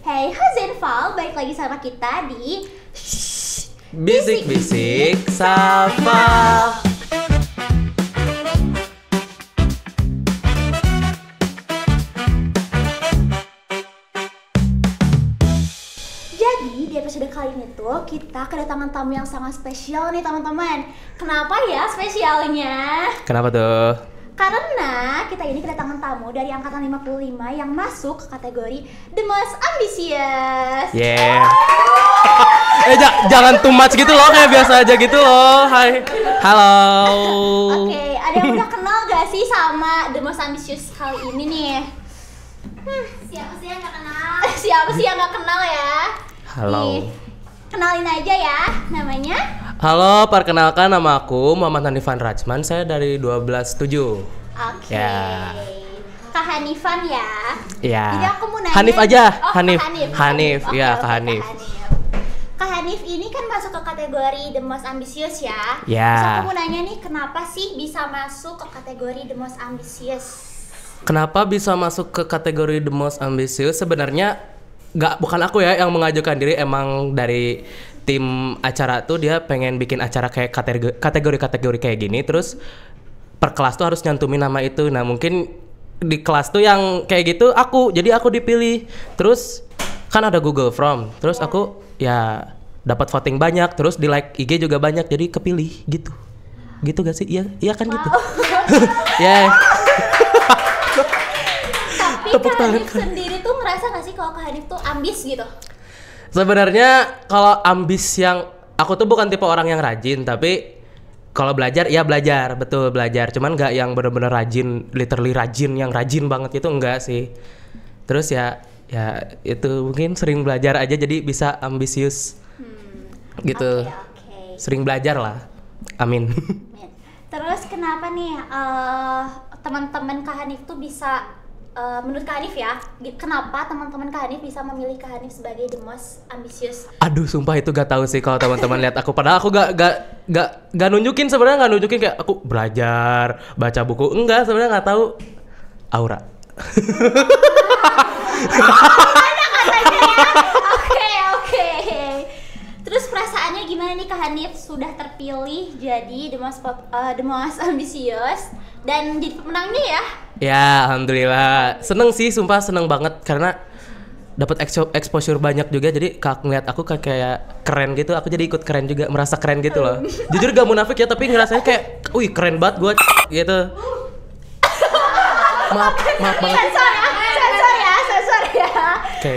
Hey Hazenval, balik lagi sama kita di Bisik-bisik Safa. Jadi di episode kali ini tuh kita kedatangan tamu yang sangat spesial nih teman-teman. Kenapa ya spesialnya? Kenapa tuh? Karena kita ini kedatangan tamu dari angkatan 55 yang masuk ke kategori The Most Ambitious. Yeah. Jangan too much gitu loh, kayak biasa aja gitu loh. Hai. Halo. Oke, ada yang udah kenal gak sih sama The Most Ambitious kali ini nih? Siapa sih yang gak kenal? Siapa sih yang gak kenal ya? Halo. Nih, kenalin aja ya, namanya. Halo, perkenalkan nama aku Muhammad Hanifan Rajman. Saya dari 127. Oke. Ya. Kak Hanifan ya. Ya. Jadi aku mau nanya. Hanif aja. Oh, Hanif. Kak Hanif. Oke, Ya, oke, Kak Hanif. Kak Hanif ini kan masuk ke kategori The Most Ambitious ya. Ya. Terus aku mau nanya nih, kenapa sih bisa masuk ke kategori The Most Ambitious? Kenapa bisa masuk ke kategori The Most Ambitious? Sebenarnya bukan aku ya yang mengajukan diri, emang dari tim acara tuh dia pengen bikin acara kayak kategori kayak gini, terus per kelas tuh harus nyantumin nama itu. Nah mungkin di kelas tuh yang kayak gitu jadi aku dipilih. Terus kan ada Google Form, terus aku ya dapat voting banyak, terus di like IG juga banyak, jadi kepilih gitu gak sih? Iya kan gitu. Ya. Tapi Tepuk Kak Hanif tangan. sendiri tuh ngerasa gak sih kalau Kak Hanif tuh ambis gitu? Sebenarnya kalau ambis, yang aku tuh bukan tipe orang yang rajin, tapi kalau belajar ya belajar, betul belajar. Cuman nggak yang bener-bener rajin, literally rajin, yang rajin banget itu enggak sih. Terus ya itu mungkin sering belajar aja jadi bisa ambisius. Gitu. Oke. Sering belajar lah. Amin. Terus kenapa nih teman-teman Kak Hanif tuh bisa menurut Kak Hanif ya, kenapa teman-teman Kak Hanif bisa memilih Kak Hanif sebagai the most ambitious? Aduh, sumpah itu gak tahu sih kalau teman-teman lihat aku. Padahal aku gak nunjukin, sebenarnya gak nunjukin kayak aku belajar, baca buku. Enggak, sebenarnya gak tahu. Aura. Oke. Terus perasaannya gimana nih Kak Hanif sudah terpilih jadi the most ambitious dan jadi pemenangnya ya? Ya, alhamdulillah. Seneng sih, sumpah seneng banget karena dapat exposure banyak juga. Jadi ngeliat aku kayak keren gitu, aku jadi ikut keren juga, merasa keren gitu loh. Jujur gak munafik ya, tapi ngerasanya kayak, wih keren banget gue gitu. Maaf banget. Sensor ya. Oke.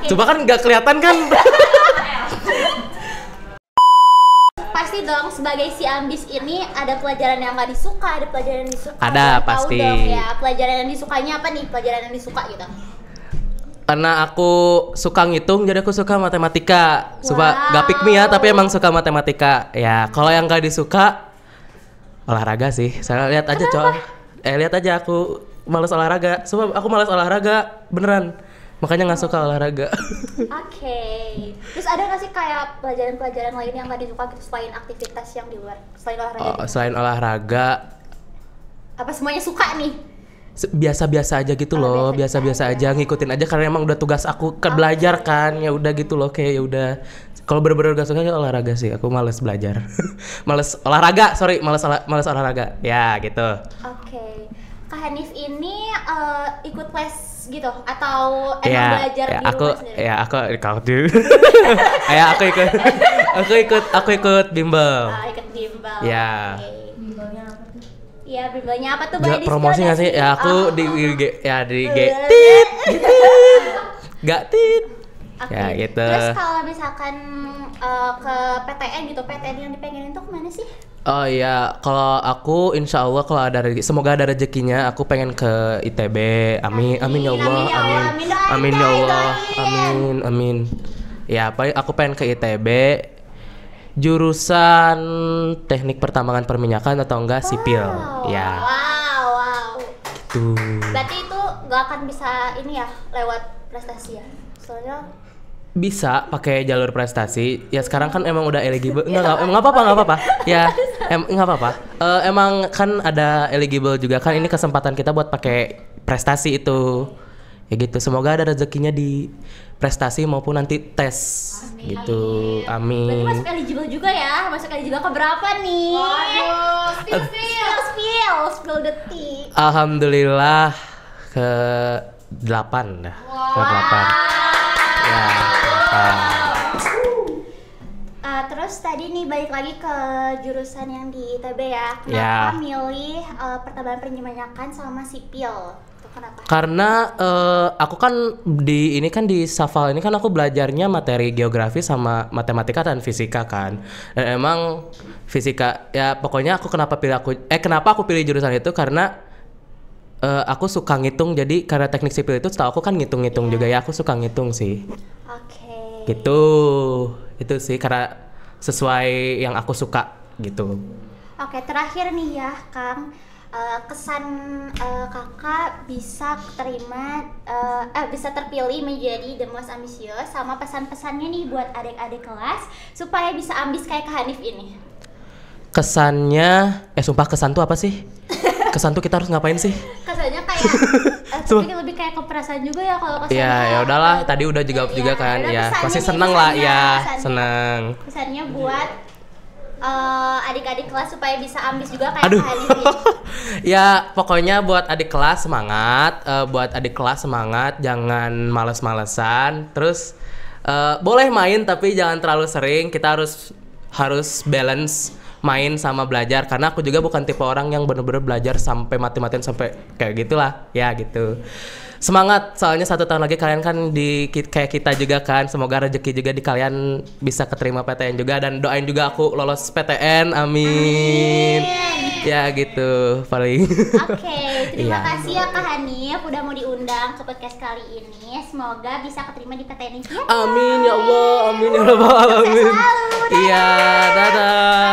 Coba kan gak kelihatan kan? Pasti dong sebagai si ambis ini ada pelajaran yang nggak disuka, ada pelajaran yang disuka. Ada, Boleh pasti. tahu dong ya, pelajaran yang disukanya apa nih? Pelajaran yang disuka gitu. Karena aku suka ngitung, jadi aku suka matematika. Suka Wow. gak pick me ya, tapi emang suka matematika. Ya, kalau yang gak disuka olahraga sih. Saya lihat aja lihat aja aku malas olahraga. Sumpah aku malas olahraga, beneran. Makanya nggak suka olahraga. Oke. Terus ada nggak sih kayak pelajaran-pelajaran lain yang nggak disuka gitu selain aktivitas yang di luar, selain olahraga? Gitu? Selain olahraga, Apa semuanya suka nih? biasa-biasa aja gitu loh, biasa-biasa aja, ngikutin aja karena emang udah tugas aku ke belajar kan, ya udah gitu loh, kayak ya udah. Kalau bener-bener gak suka ya olahraga sih, aku males belajar. Males olahraga, males olahraga. Ya gitu. Oke. Kak Hanif ini ikut les gitu atau emang belajar di rumah sendiri? Aku ikut bimbel. Ikut bimbel. Ya. Bimbelnya apa tuh? Iya, bimbelnya apa tuh? Gak promosi nggak sih? Ya aku di IG gak tit. Oke. Ya gitu. Terus kalau misalkan ke PTN gitu, PTN yang dipengenin tuh kemana sih? Oh iya, kalau aku insya Allah kalau ada semoga ada rezekinya, aku pengen ke ITB. Amin ya Allah, amin ya Allah, amin. Ya, aku pengen ke ITB, jurusan teknik pertambangan perminyakan atau enggak sipil. Ya. Wow. Gitu. Berarti itu nggak akan bisa ini ya lewat prestasi ya? Soalnya bisa pakai jalur prestasi. Ya sekarang kan emang udah eligible. Enggak apa-apa. Ya, enggak apa-apa. Emang kan ada eligible juga kan, ini kesempatan kita buat pakai prestasi itu. Ya gitu. Semoga ada rezekinya di prestasi maupun nanti tes. Gitu. Berarti Amin. masuk eligible juga ya? Masuk eligible ke berapa nih? Waduh, Spill the tea. Alhamdulillah ke 8 dah. Ke 8. Ya, 8. Terus tadi nih balik lagi ke jurusan yang di ITB ya. Ya. Kenapa milih pertambangan penyumayakan sama sipil? Itu kenapa? Karena aku kan di ini kan di Safal ini kan aku belajarnya materi geografi sama matematika dan fisika kan. Dan emang fisika ya pokoknya kenapa aku pilih jurusan itu karena aku suka ngitung, jadi karena teknik sipil itu setahu aku kan ngitung-ngitung juga ya, aku suka ngitung sih. Oke. Gitu. Itu sih karena sesuai yang aku suka gitu. Oke, terakhir nih ya, Kang. Kesan kakak bisa terpilih menjadi the most ambisius, sama pesan-pesannya nih buat adik-adik kelas supaya bisa ambis kayak Kak Hanif ini. Kesannya, sumpah kesan tuh apa sih? Kesan tuh kita harus ngapain sih? Kesannya kayak tapi lebih kayak keperasaan juga ya kalau kesannya. Ya udahlah, tadi udah juga kan ya. Pasti seneng lah ya, seneng. Pesannya buat adik-adik kelas supaya bisa ambis juga kayak Aduh. Kak Hanif ini. Ya pokoknya buat adik kelas semangat, jangan males-malesan. Terus boleh main tapi jangan terlalu sering. Kita harus balance main sama belajar, karena aku juga bukan tipe orang yang bener-bener belajar sampai mati-matian sampai kayak gitulah ya gitu. Semangat, soalnya 1 tahun lagi kalian kan kayak kita juga kan, semoga rezeki juga di kalian bisa keterima PTN juga, dan doain juga aku lolos PTN, amin. Ya gitu paling. Oke, terima Iya. kasih ya Kak Hanif udah mau diundang ke podcast kali ini. Semoga bisa keterima di PTN ini. Amin ya Allah, amin ya Rabbal alamin. Sukses selalu, dadah. Iya, dadah.